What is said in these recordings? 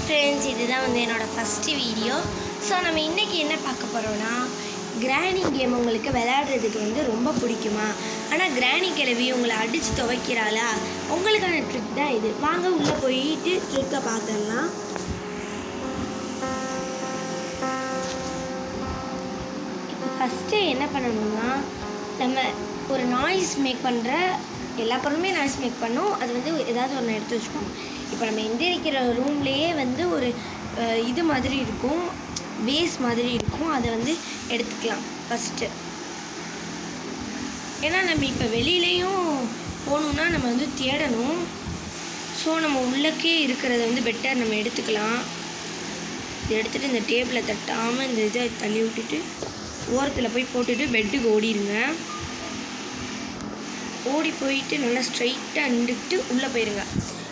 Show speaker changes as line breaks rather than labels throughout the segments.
Friends, இதுதான் வந்து என்னோடய ஃபஸ்ட்டு வீடியோ. ஸோ நம்ம இன்றைக்கி என்ன பார்க்க போகிறோன்னா, கிராணி கேம் உங்களுக்கு விளையாடுறதுக்கு வந்து ரொம்ப பிடிக்குமா? ஆனால் கிராணி கிழவி உங்களை அடித்து துவைக்கிறாளா? உங்களுக்கான ட்ரிக் தான் இது. வாங்க உள்ளே போயிட்டு ட்ரிக்கை பார்த்துடலாம். இப்போ ஃபஸ்ட்டு என்ன பண்ணணும்னா, நம்ம ஒரு நாய்ஸ் மேக் பண்ணுற எல்லா பொருளுமே நாய்ஸ் மேக் பண்ணோம். அது வந்து ஏதாவது ஒன்று எடுத்து வச்சுக்கணும். இப்போ நம்ம எந்திரிக்கிற ரூம்லேயே வந்து ஒரு இது மாதிரி இருக்கும், பேஸ் மாதிரி இருக்கும். அதை வந்து எடுத்துக்கலாம் ஃபஸ்ட்டு. ஏன்னா நம்ம இப்போ வெளியிலையும் போகணுன்னா நம்ம வந்து தேடணும். ஸோ நம்ம உள்ளக்கே இருக்கிறத வந்து பெட்டர் நம்ம எடுத்துக்கலாம். இதை எடுத்துகிட்டு இந்த டேபிளை தட்டாமல் இந்த இதை தள்ளி விட்டுட்டு ஓரத்தில் போய் போட்டுட்டு பெட்டுக்கு ஓடிடுங்க. ஓடி போயிட்டு நல்லா ஸ்ட்ரைட்டாக நின்றுக்கிட்டு உள்ளே போயிடுங்க.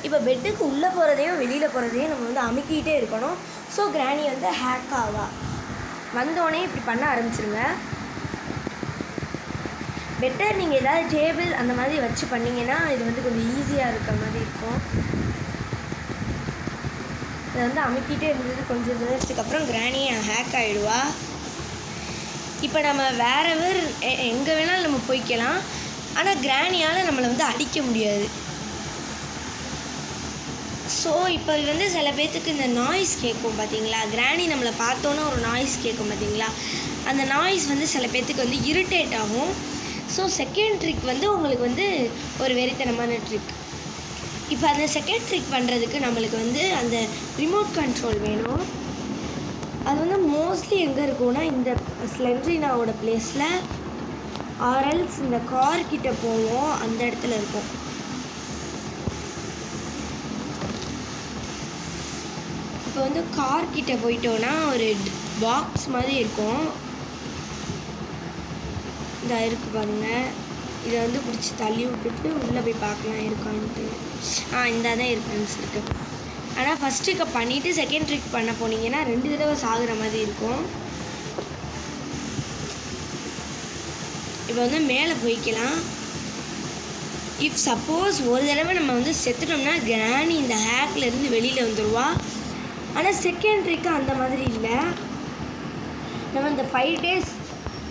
இப்போ பெட்டுக்கு உள்ளே போகிறதையும் வெளியில் போகிறதையும் நம்ம வந்து அமுக்கிட்டே இருக்கணும். ஸோ கிராணி வந்து ஹேக் ஆவா. வந்தோடனே இப்படி பண்ண ஆரம்பிச்சிருங்க. பெட்டர் நீங்கள் ஏதாவது டேபிள் அந்த மாதிரி வச்சு பண்ணிங்கன்னா இது வந்து கொஞ்சம் ஈஸியாக இருக்கிற மாதிரி இருக்கும். இதை வந்து அமுக்கிட்டே இருந்தது கொஞ்சம் நேரத்துக்கு அப்புறம் கிராணியை ஹேக் ஆகிடுவா. இப்போ நம்ம வேறவர் எங்கே வேணாலும் நம்ம போய்க்கலாம். ஆனால் கிராணியால் நம்மளை வந்து அடிக்க முடியாது. ஸோ இப்போ வந்து சில பேர்த்துக்கு இந்த நாய்ஸ் கேட்கும் பார்த்தீங்களா, கிராணி நம்மளை பார்த்தோன்னே ஒரு நாய்ஸ் கேட்கும் பார்த்தீங்களா, அந்த நாய்ஸ் வந்து சில பேர்த்துக்கு வந்து இரிட்டேட் ஆகும். ஸோ செகண்ட் ட்ரிக் வந்து உங்களுக்கு வந்து ஒரு வெறித்தனமான ட்ரிக். இப்போ அந்த செகண்ட் ட்ரிக் பண்ணுறதுக்கு நம்மளுக்கு வந்து அந்த ரிமோட் கண்ட்ரோல் வேணும். அது வந்து மோஸ்ட்லி எங்கே இருக்கும்னா இந்த ஸ்லெண்ட்ரினாவோட பிளேஸில் ஆர்எல்ஸ் இந்த கார்கிட்ட போவோம், அந்த இடத்துல இருக்கும். இப்போ வந்து கார்கிட்ட போயிட்டோன்னா ஒரு பாக்ஸ் மாதிரி இருக்கும். இதாக இருக்குது பாருங்கள். இதை வந்து பிடிச்சி தள்ளி விட்டுட்டு உள்ளே போய் பார்க்கலாம் இருக்கான்ட்டு. இந்த தான் இருக்குன்னு இருக்குது. ஆனால் ஃபஸ்ட் ட்ரிக்கை பண்ணிவிட்டு செகண்ட் ட்ரிக் பண்ண போனீங்கன்னா 2 தடவை சாகுற மாதிரி இருக்கும். இப்போ வந்து மேலே போய்க்கலாம். இஃப் சப்போஸ் ஒரு தடவை நம்ம வந்து செத்துட்டோம்னா கிராணி இந்த ஹேக்லேருந்து வெளியில் வந்துடுவா. ஆனால் செகண்ட் ட்ரிக்கு அந்த மாதிரி இல்லை. நம்ம இந்த 5 days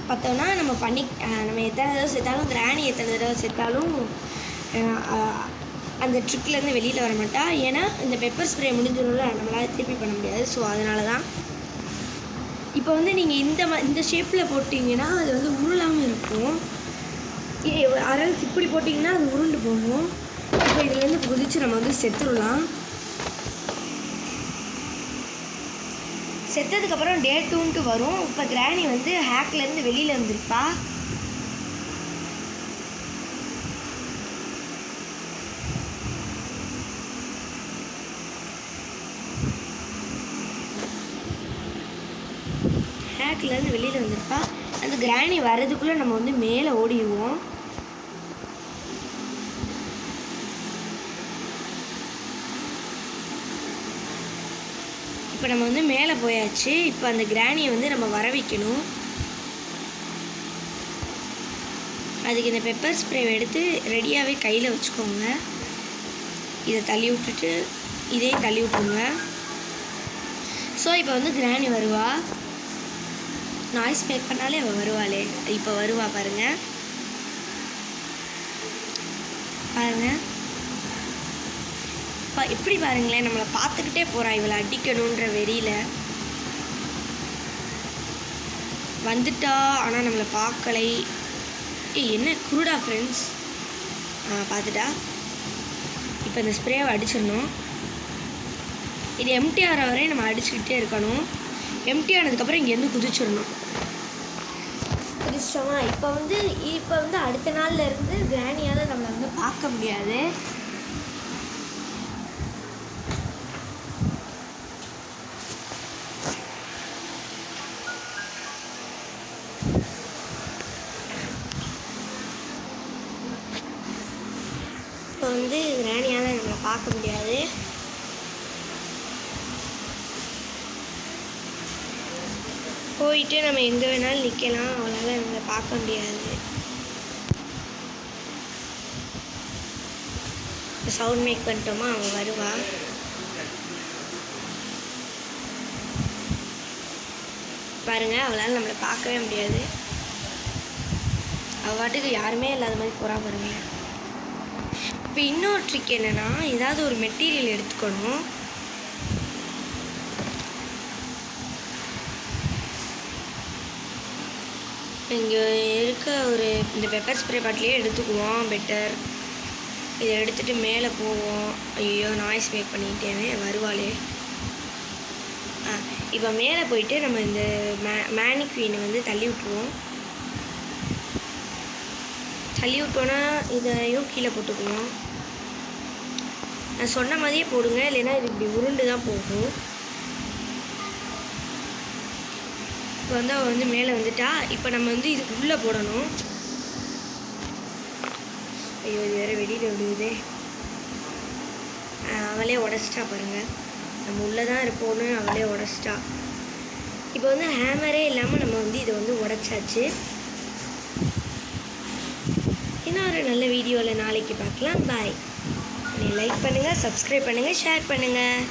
பார்த்தோன்னா நம்ம எத்தனை தடவை செத்தாலும் கிராணி எத்தனை தடவை செத்தாலும் அந்த ட்ரிக்லேருந்து வெளியில் வர மாட்டா. ஏன்னா இந்த பெப்பர் ஸ்ப்ரே முடிஞ்சிடும்ல, நம்மளால் திருப்பி பண்ண முடியாது. ஸோ அதனால தான் இப்போ வந்து நீங்கள் இந்த ஷேப்பில் போட்டிங்கன்னா அது வந்து உருளாமல் இருக்கும். அரல்ஸ் இப்படி போட்டிங்கன்னா அது உருண்டு போகும். இப்போ இதுலேருந்து குதித்து நம்ம வந்து செத்துடலாம். செத்ததுக்கப்புறம் டே 2ன்ட்டு வரும். இப்போ கிராணி வந்து ஹேக்லேருந்து வெளியில் வந்திருப்பா. ஹேக்லேருந்து வெளியில் வந்திருப்பா. அந்த கிராணி வர்றதுக்குள்ளே நம்ம வந்து மேலே ஓடிடுவோம். இப்போ நம்ம வந்து மேலே போயாச்சு. இப்போ அந்த கிராணியை வந்து நம்ம வர வைக்கணும். அதுக்கு இந்த பெப்பர் ஸ்ப்ரேவை எடுத்து ரெடியாகவே கையில் வச்சுக்கோங்க. இதை தள்ளி விட்டுட்டு இதையும் தள்ளி விட்டுருங்க. ஸோ இப்போ வந்து கிராணி வருவா. நாய்ஸ் மேக் பண்ணாலே அவள் வருவாளே. இப்போ வருவா பாருங்கள். எப்படி பாருங்களேன், நம்மளை பார்த்துக்கிட்டே போகிறா. இவளை அடிக்கணுன்ற வெறியில் வந்துட்டா. ஆனால் நம்மளை பார்க்கலை. என்ன குருடா ஃப்ரெண்ட்ஸ். பார்த்துட்டா. இப்போ இந்த ஸ்ப்ரேவை அடிச்சிடணும். இது எம்டி ஆகிற வரையும் நம்ம அடிச்சுக்கிட்டே இருக்கணும். எம்டி ஆனதுக்கப்புறம் இங்கேருந்து குதிச்சிடணும். குதிச்சிட்டோமா. இப்போ வந்து அடுத்த நாளில் இருந்து கிராணியால் நம்மளை வந்து பார்க்க முடியாது. இப்போ வந்து கிராணியால் நம்மளை பார்க்க முடியாது. போயிட்டு நம்ம எங்கே வேணாலும் நிற்கலாம். அவளால் நம்மளை பார்க்க முடியாது. சவுண்ட் மேக் பண்ணிட்டோமா, அவன் வருவா. பாருங்கள், அவளால் நம்மளை பார்க்கவே முடியாது. அவள் பாட்டுக்கு யாருமே இல்லாத மாதிரி போகிறா பாருங்களேன். இப்போ இன்னொரு ட்ரிக் என்னென்னா, ஏதாவது ஒரு மெட்டீரியல் எடுத்துக்கணும். இங்கே இருக்க இந்த பெப்பர் ஸ்ப்ரே பாட்டிலே எடுத்துக்குவோம் பெட்டர். இதை எடுத்துகிட்டு மேலே போவோம். ஐயோ, நாய்ஸ் மேக் பண்ணிட்டேனே, வருவாளே. இப்போ மேலே போயிட்டு நம்ம இந்த மேனிக்வீனை வந்து தள்ளி விட்ருவோம். தள்ளி விட்டோன்னா இதையும் கீழே போட்டுக்குவோம். நான் சொன்ன மாதிரியே போடுங்க, இல்லைன்னா இது இப்படி உருண்டு தான் போகும். இப்போ வந்து அவள் வந்து மேலே வந்துட்டா. இப்போ நம்ம வந்து இதுக்கு உள்ளே போடணும். ஐயோ, இது வேறு வெளியில் விடுதே. அவளே உடச்சிட்டா பாருங்கள். நம்ம உள்ளே தான் இருப்போம்னு அவளே உடச்சிட்டா. இப்போ வந்து ஹேமரே இல்லாமல் நம்ம வந்து இதை வந்து உடச்சாச்சு. இன்னொரு நல்ல வீடியோவில் நாளைக்கு பார்க்கலாம். பாய். லைக் பண்ணுங்கள், சப்ஸ்கிரைப் பண்ணுங்கள், ஷேர் பண்ணுங்கள்.